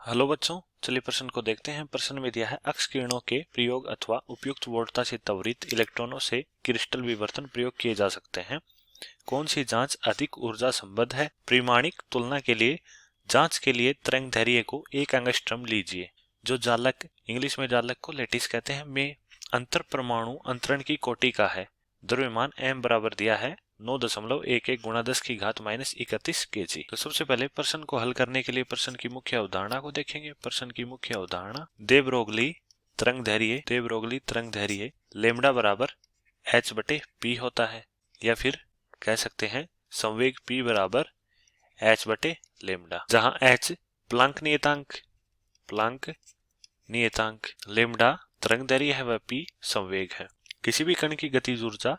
Hello बच्चों, चलिए प्रश्न को देखते हैं। प्रश्न में दिया है अक्ष किरणों के प्रयोग अथवा उपयुक्त वोल्टता से त्वरित इलेक्ट्रॉनों से क्रिस्टल विवर्तन प्रयोग किए जा सकते हैं। कौन सी जांच अधिक ऊर्जा संबद्ध है? प्रामाणिक तुलना के लिए जांच के लिए तरंगदैर्घ्य को 1 एंगस्ट्रॉम लीजिए। जो जालक, इंग्लिश में जालक को लैटिस कहते हैं, में अंतर परमाणु अंतरण की कोटि का है। द्रव्यमान m बराबर दिया है 9.11 गुणा 10 की घात -31 kg। तो सबसे पहले प्रश्न को हल करने के लिए प्रश्न की मुख्य अवधारणा को देखेंगे। प्रश्न की मुख्य अवधारणा दे ब्रोगली तरंगदैर्घ्य लेमडा बराबर h/p होता है, या फिर कह सकते हैं संवेग p बराबर h/लेमडा, जहां h प्लांक नियतांक, लेमडा तरंगदैर्घ्य है व p संवेग है। किसी भी कण की गतिज ऊर्जा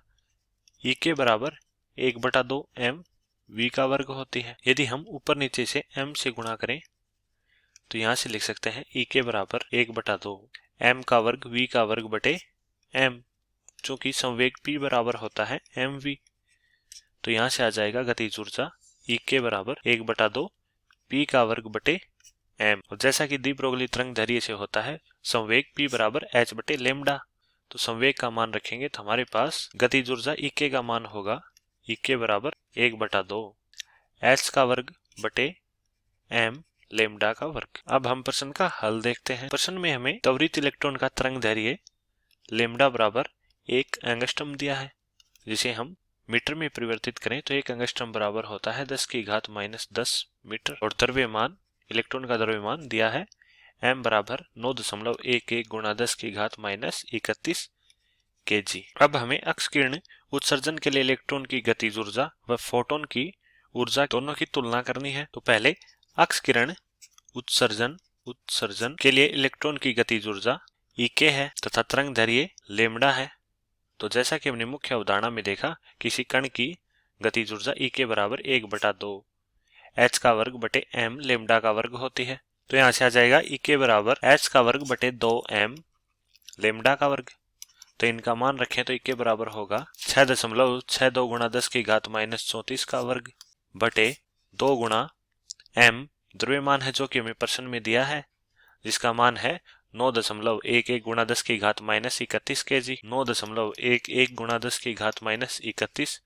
E के बराबर 1/2 m v का वर्ग होती है। यदि हम ऊपर नीचे से m से गुणा करें तो यहाँ से लिख सकते हैं E के बराबर 1/2 m का वर्ग v का वर्ग बटे m, चूंकि संवेग p बराबर होता है mv। तो यहाँ से आ जाएगा गतिज ऊर्जा E के बराबर 1/2 p का वर्ग बटे m। और जैसा कि डी ब्रोगली तरंगदैर्घ्य से होता है संवेग p बराबर h/लेमडा, तो संवेग का मान रखेंगे तो हमारे पास गतिज ऊर्जा E के का मान होगा E के बराबर 1/2 h का वर्ग बटे m लेमडा का वर्ग। अब हम प्रश्न का हल देखते हैं। प्रश्न में हमें त्वरित इलेक्ट्रॉन का तरंगदैर्घ्य लेमडा बराबर 1 एंगस्ट्रॉम दिया है, जिसे हम मीटर में परिवर्तित करें तो 1 एंगस्ट्रॉम बराबर होता है 10 की घात -10 मीटर। और द्रव्यमान, इलेक्ट्रॉन का द्रव्यमान दिया है m बराबर 9.11 गुणा 10 की घात -31 kg। अब हमें अक्ष किरण उत्सर्जन के लिए इलेक्ट्रॉन की गतिज ऊर्जा व फोटोन की ऊर्जा दोनों की तुलना करनी है। तो पहले अक्ष किरण उत्सर्जन के लिए इलेक्ट्रॉन की गतिज ऊर्जा Ek है तथा तरंगदैर्घ्य लेमडा है। तो जैसा कि हमने मुख्य अवधारणा में देखा, किसी कण की गतिज ऊर्जा Ek बराबर 1/2 h का वर्ग बटे m लेमडा का वर्ग होती है। तो यहाँ से आ जाएगा Ek बराबर h का वर्ग बटे 2m लेमडा का वर्ग। तो इनका मान रखें तो Ek बराबर होगा 6.62 गुणा 10 की घात -34 का वर्ग बटे 2 गुणा m, द्रव्यमान है जो कि हमें प्रश्न में दिया है, जिसका मान है 9.11 गुणा 10 की घात -31 kg। 9.11 गुणा 10 की घात -31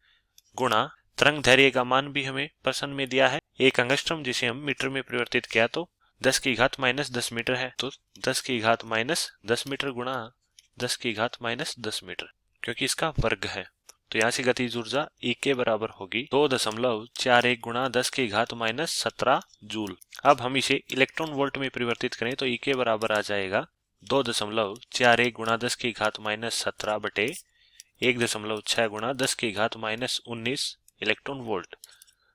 गुणा तरंगदैर्घ्य का मान भी हमें प्रश्न में दिया है 1 एंगस्ट्रॉम, जिसे हम मीटर में परिवर्तित किया तो 10 की घात -10 मीटर है। तो 10 की घात -10 मीटर गुणा 10 की घात -10 मीटर, क्योंकि इसका वर्ग है। तो यहाँ से गतिज ऊर्जा E के बराबर होगी 2.41 गुणा 10 की घात -17 जूल। अब हम इसे इलेक्ट्रॉन वोल्ट में परिवर्तित करें तो E के बराबर आ जाएगा 2.41 गुणा 10 की घात -17 बटे 1.6 गुणा 10 की घात -19 इलेक्ट्रॉन वोल्ट,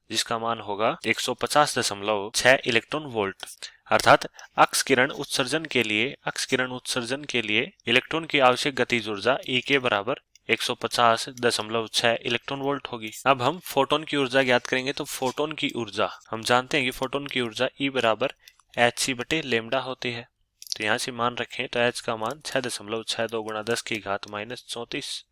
जिसका मान होगा 150.6 इलेक्ट्रॉन वोल्ट। अर्थात अक्ष किरण उत्सर्जन के लिए इलेक्ट्रॉन की आवश्यक गतिज ऊर्जा E के बराबर 150.6 इलेक्ट्रॉन वोल्ट होगी। अब हम फोटोन की ऊर्जा ज्ञात करेंगे। तो फोटोन की ऊर्जा हम जानते हैं कि फोटोन की ऊर्जा E बराबर hc/लेमडा होती है। तो यहाँ से मान रखें तो h का मान 6.62 गुणा 10 की घात -34,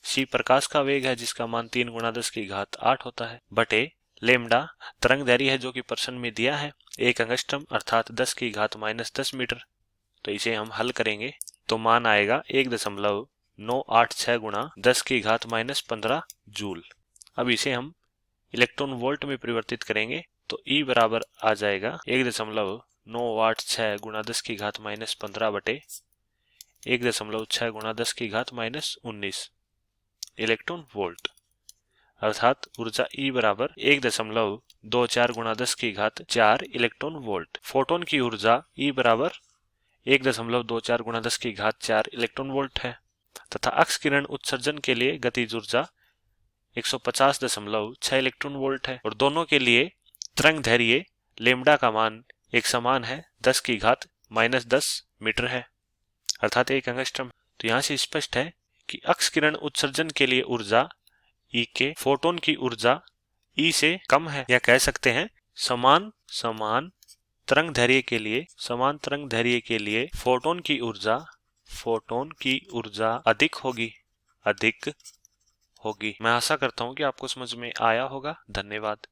c प्रकाश का वेग है जिसका मान 3 गुणा 10 की घात 8 होता है, बटे लेमडा तरंगदैर्घ्य है जो कि प्रश्न में दिया है 1 एंगस्ट्रॉम अर्थात 10 की घात -10 मीटर। तो इसे हम हल करेंगे तो मान आएगा 1.986 गुणा 10 की घात -15 जूल। अब इसे हम इलेक्ट्रॉन वोल्ट में परिवर्तित करेंगे तो E बराबर आ जाएगा 1.986 गुणा 10 की घात -15 बटे 1.6 गुणा 10 की घात -19 इलेक्ट्रॉन वोल्ट। अर्थात ऊर्जा E बराबर 1.24 गुणा 10 की घात 4 इलेक्ट्रॉन वोल्ट। फोटोन की ऊर्जा E बराबर 1.24 गुणा 10 की घात 4 इलेक्ट्रॉन वोल्ट है तथा अक्ष किरण उत्सर्जन के लिए गतिज ऊर्जा 150.6 इलेक्ट्रॉन वोल्ट है। और दोनों के लिए तरंगदैर्घ्य लेमडा का मान एक समान है 10 की घात -10 मीटर है, अर्थात 1 एंगस्ट्रॉम। तो यहाँ से स्पष्ट है कि अक्ष किरण उत्सर्जन के लिए ऊर्जा E के फोटोन की ऊर्जा E से कम है, या कह सकते हैं समान तरंगदैर्घ्य के लिए फोटोन की ऊर्जा अधिक होगी। मैं आशा करता हूँ कि आपको समझ में आया होगा। धन्यवाद।